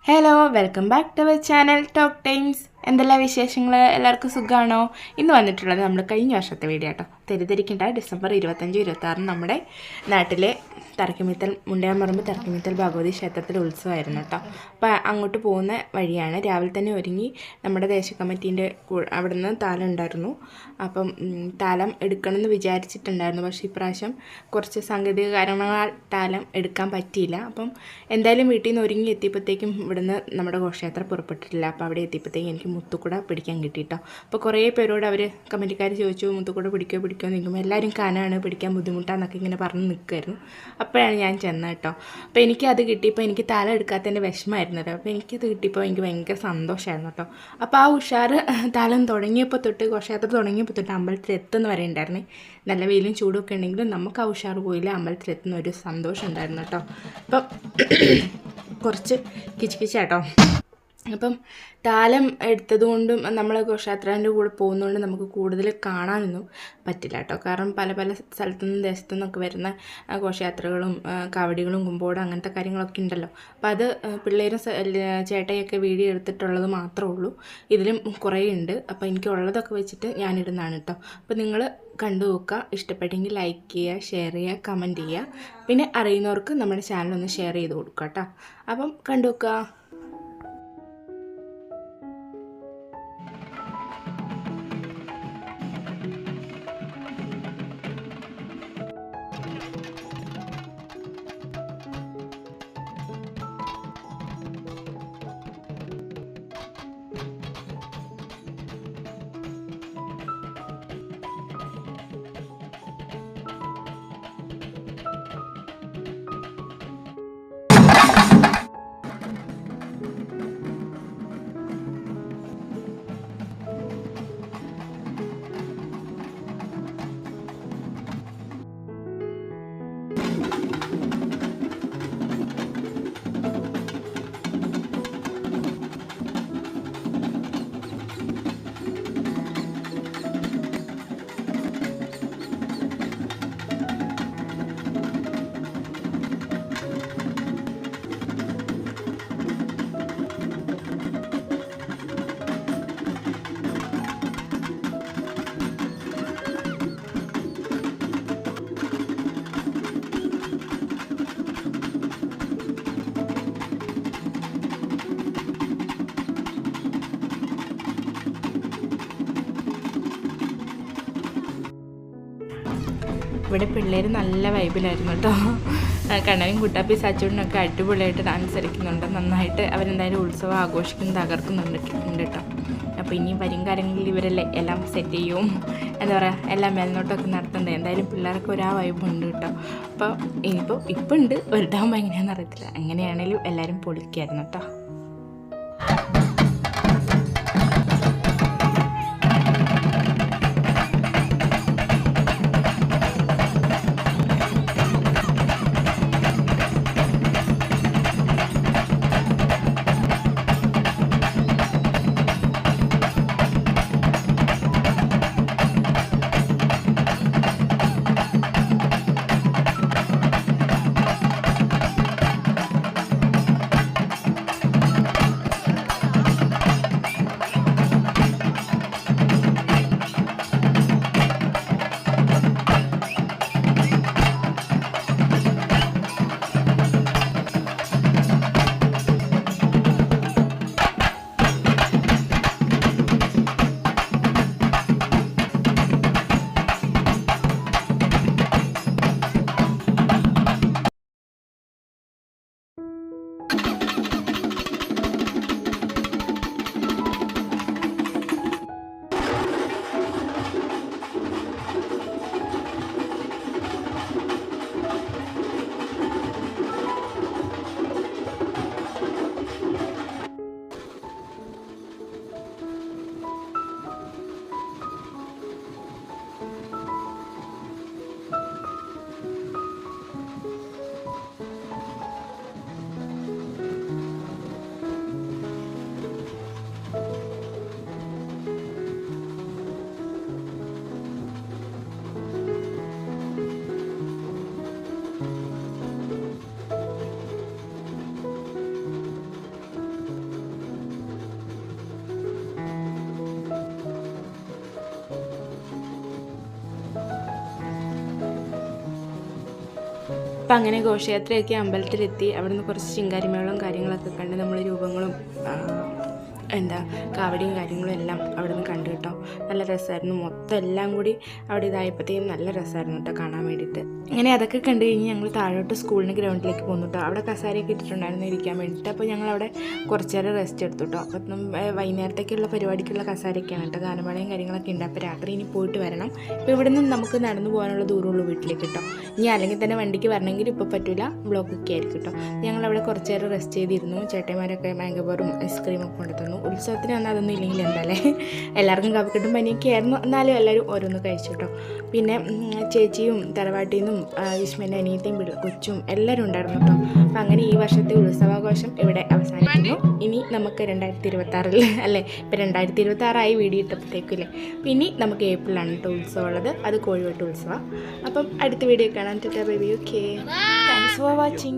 Hello welcome back to our channel Talk Times. എന്തെല്ലാം വിശേഷങ്ങൾ? എല്ലാവർക്കും സുഖമാണോ? ഇന്ന് വന്നിട്ടുള്ളത് നമ്മൾ കഴിഞ്ഞ വർഷത്തെ വീഡിയോ കേട്ടോ. തെറ്റിദ്ധരിക്കേണ്ട, ഡിസംബർ 25-26 നമ്മുടെ നാട്ടിലെ തറക്കിമിത്തൽ മുണ്ടയാമ്പറമ്പ് തറക്കിമിത്തൽ ഭഗവതി ക്ഷേത്രത്തിൽ ഉത്സവമായിരുന്നു കേട്ടോ. അപ്പോൾ അങ്ങോട്ട് പോകുന്ന വഴിയാണ്. രാവിലെ തന്നെ ഒരുങ്ങി നമ്മുടെ ദേശ കമ്മിറ്റീൻ്റെ അവിടെ നിന്ന് താലം ഉണ്ടായിരുന്നു. അപ്പം താലം എടുക്കണമെന്ന് വിചാരിച്ചിട്ടുണ്ടായിരുന്നു. പക്ഷേ ഇപ്രാവശ്യം കുറച്ച് സാങ്കേതിക കാരണങ്ങളാൽ താലം എടുക്കാൻ പറ്റിയില്ല. അപ്പം എന്തായാലും വീട്ടിൽ നിന്ന് ഒരുങ്ങി എത്തിയപ്പോഴത്തേക്കും ഇവിടുന്ന് നമ്മുടെ ഘോഷയാത്ര പുറപ്പെട്ടിട്ടില്ല. അപ്പോൾ അവിടെ എത്തിയപ്പോഴത്തേക്കും എനിക്ക് മുത്തുക്കുട പിടിക്കാൻ കിട്ടിയിട്ടോ. അപ്പോൾ കുറേ പേരോട് അവർ കമ്മിറ്റിക്കാർ ചോദിച്ചു, മുത്തുക്കുട പിടിക്കുമോ എന്ന് നിൽക്കുമ്പോൾ എല്ലാവരും കനാണ്, പിടിക്കാൻ ബുദ്ധിമുട്ടാന്നൊക്കെ ഇങ്ങനെ പറഞ്ഞ് നിൽക്കുമായിരുന്നു. അപ്പോഴാണ് ഞാൻ ചെന്നത് കേട്ടോ. അപ്പോൾ എനിക്കത് കിട്ടിയപ്പോൾ എനിക്ക് തല എടുക്കാത്തതിൻ്റെ വിഷമമായിരുന്നല്ലോ. അപ്പോൾ എനിക്കത് കിട്ടിയപ്പോൾ എനിക്ക് ഭയങ്കര സന്തോഷമായിരുന്നു കേട്ടോ. അപ്പോൾ ആ ഉഷാറ് താലം തുടങ്ങിയപ്പോൾ തൊട്ട്, ഘോഷയാത്ര തുടങ്ങിയപ്പോൾ തൊട്ട് അമ്പലത്തിൽ എത്തുന്ന വരെ ഉണ്ടായിരുന്നേ. നല്ല വെയിലും ചൂടൊക്കെ ഉണ്ടെങ്കിലും നമുക്ക് ആ ഉഷാറ് പോയില്ല, അമ്പലത്തിലെത്തുന്ന ഒരു സന്തോഷം ഉണ്ടായിരുന്നു കേട്ടോ. അപ്പം കുറച്ച് കിച്ചിക്കിച്ചാട്ടോ. അപ്പം താലം എടുത്തതുകൊണ്ടും നമ്മൾ ഘോഷയാത്രേൻ്റെ കൂടെ പോകുന്നതുകൊണ്ട് നമുക്ക് കൂടുതൽ കാണാനൊന്നും പറ്റില്ല കേട്ടോ. കാരണം പല പല സ്ഥലത്തു നിന്നും ദേശത്തു നിന്നൊക്കെ വരുന്ന ഘോഷയാത്രകളും കാവടികളും കുമ്പോടും അങ്ങനത്തെ കാര്യങ്ങളൊക്കെ ഉണ്ടല്ലോ. അപ്പോൾ അത് പിള്ളേരും ചേട്ടയൊക്കെ വീഡിയോ എടുത്തിട്ടുള്ളത് മാത്രമേ ഉള്ളൂ. ഇതിലും കുറേ ഉണ്ട്. അപ്പോൾ എനിക്കുള്ളതൊക്കെ വെച്ചിട്ട് ഞാനിടുന്നതാണ് കേട്ടോ. അപ്പോൾ നിങ്ങൾ കണ്ടു നോക്കുക. ഇഷ്ടപ്പെട്ടെങ്കിൽ ലൈക്ക് ചെയ്യുക, ഷെയർ ചെയ്യുക, കമൻറ്റ് ചെയ്യുക. പിന്നെ അറിയുന്നവർക്ക് നമ്മുടെ ചാനലൊന്ന് ഷെയർ ചെയ്ത് കൊടുക്കുക കേട്ടോ. അപ്പം കണ്ടു നോക്കുക. ഇവിടെ പിള്ളേർ നല്ല വൈബിലായിരുന്നു കേട്ടോ. കണ്ണനും കുട്ടാപ്പി സച്ചൂടിനൊക്കെ അടിപൊളിയായിട്ട് ഡാൻസ് കളിക്കുന്നുണ്ട്. നന്നായിട്ട് അവരെന്തായാലും ഉത്സവം ആഘോഷിക്കുന്നു, തകർക്കുന്നുണ്ട് കേട്ടോ. അപ്പോൾ ഇനിയും വരും കാര്യങ്ങളിൽ ഇവരല്ലേ എല്ലാം സെറ്റ് ചെയ്യും, എന്താ പറയുക, എല്ലാം മേൽനോട്ടമൊക്കെ നടത്തണ്ടേ. എന്തായാലും പിള്ളേർക്ക് ഒരാ വൈബുണ്ട് കേട്ടോ. അപ്പോൾ ഇപ്പം ഉണ്ട്, വലുതാകുമ്പോൾ എങ്ങനെയാണെന്ന് അറിയത്തില്ല. എങ്ങനെയാണേലും എല്ലാവരും പൊളിക്കായിരുന്നു കേട്ടോ. അപ്പം അങ്ങനെ ഘോഷയാത്രയൊക്കെ അമ്പലത്തിലെത്തി. അവിടെ നിന്ന് കുറച്ച് ചിങ്കാരിമേളവും കാര്യങ്ങളൊക്കെ കണ്ട് നമ്മൾ രൂപങ്ങളും കാവടിയും കാര്യങ്ങളും എല്ലാം അവിടെ നിന്ന് കണ്ടു കേട്ടോ. നല്ല രസമായിരുന്നു. മൊത്തം എല്ലാം കൂടി അവിടെ ഇതായപ്പോഴത്തേക്കും നല്ല രസമായിരുന്നു കേട്ടോ കാണാൻ വേണ്ടിയിട്ട്. അങ്ങനെ അതൊക്കെ കണ്ടു കഴിഞ്ഞ് ഞങ്ങൾ താഴോട്ട് സ്കൂളിന് ഗ്രൗണ്ടിലേക്ക് പോന്നു കേട്ടോ. അവിടെ കസാരയൊക്കെ ഇട്ടിട്ടുണ്ടായിരുന്നു ഇരിക്കാൻ വേണ്ടിയിട്ട്. അപ്പോൾ ഞങ്ങളവിടെ കുറച്ച് നേരം റെസ്റ്റ് എടുത്തു കേട്ടോ. അപ്പം വൈകുന്നേരത്തേക്കുള്ള പരിപാടിക്കുള്ള കസാരയൊക്കെയാണ് കേട്ടോ. ഗാനമേളയും കാര്യങ്ങളൊക്കെ ഉണ്ട്. അപ്പോൾ രാത്രി ഇനി പോയിട്ട് വരണം. ഇപ്പോൾ ഇവിടെ നിന്ന് നമുക്ക് നടന്നു പോകാനുള്ള ദൂരമുള്ളൂ വീട്ടിലേക്ക് കേട്ടോ. ഇനി അല്ലെങ്കിൽ തന്നെ വണ്ടിക്ക് വരണമെങ്കിൽ ഇപ്പോൾ പറ്റില്ല, ബ്ലോക്കൊക്കെ ആയിരിക്കും കേട്ടോ. ഞങ്ങളവിടെ കുറച്ച് നേരം റെസ്റ്റ് ചെയ്തിരുന്നു. ചേട്ടന്മാരൊക്കെ മാംഗോ ബാറും ഐസ്ക്രീമൊക്കെ കൊണ്ടു തന്നു. ഉത്സവത്തിന് വന്നാൽ അതൊന്നും ഇല്ലെങ്കിൽ എന്തായാലേ എല്ലാവർക്കും കഫക്കെട്ടും പനിയൊക്കെ ആയിരുന്നു. എന്നാലും എല്ലാവരും ഓരോന്ന് കഴിച്ചു കേട്ടോ. പിന്നെ ചേച്ചിയും തറവാട്ടിൽ നിന്നും വിഷ്മൻ്റെ അനിയത്തിയും കൊച്ചും എല്ലാവരും ഉണ്ടായിരുന്നു കേട്ടോ. അപ്പം അങ്ങനെ ഈ വർഷത്തെ ഉത്സവാഘോഷം ഇവിടെ അവസാനിക്കുന്നു. ഇനി നമുക്ക് 2026 അല്ലേ, ഇപ്പം 2026 വീഡിയോ ഇട്ടപ്പോഴത്തേക്കില്ലേ. പിന്നെ നമുക്ക് ഏപ്രിലാണ് കേട്ടോ ഉത്സവം ഉള്ളത്. അത് കോഴിവെട്ട് ഉത്സവം. അപ്പം അടുത്ത വീഡിയോ കാണാൻ. Tata bye bye. Okay, thanks for watching.